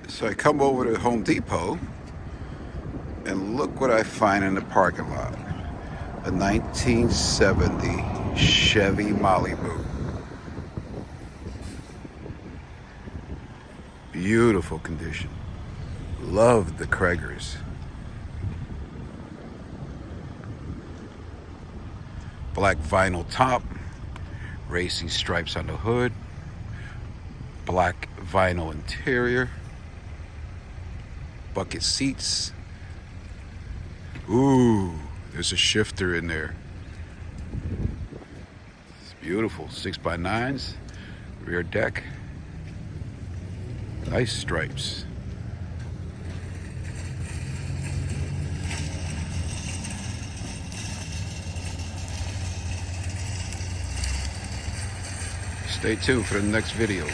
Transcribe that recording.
So I come over to Home Depot and look what I find in the parking lot. A 1970 Chevy Malibu. Beautiful condition. Love the Craigers. Black vinyl top, racing stripes on the hood, black vinyl interior, bucket seats. Ooh, there's a shifter in there. It's beautiful. 6x9s, rear deck, nice stripes. Stay tuned for the next video.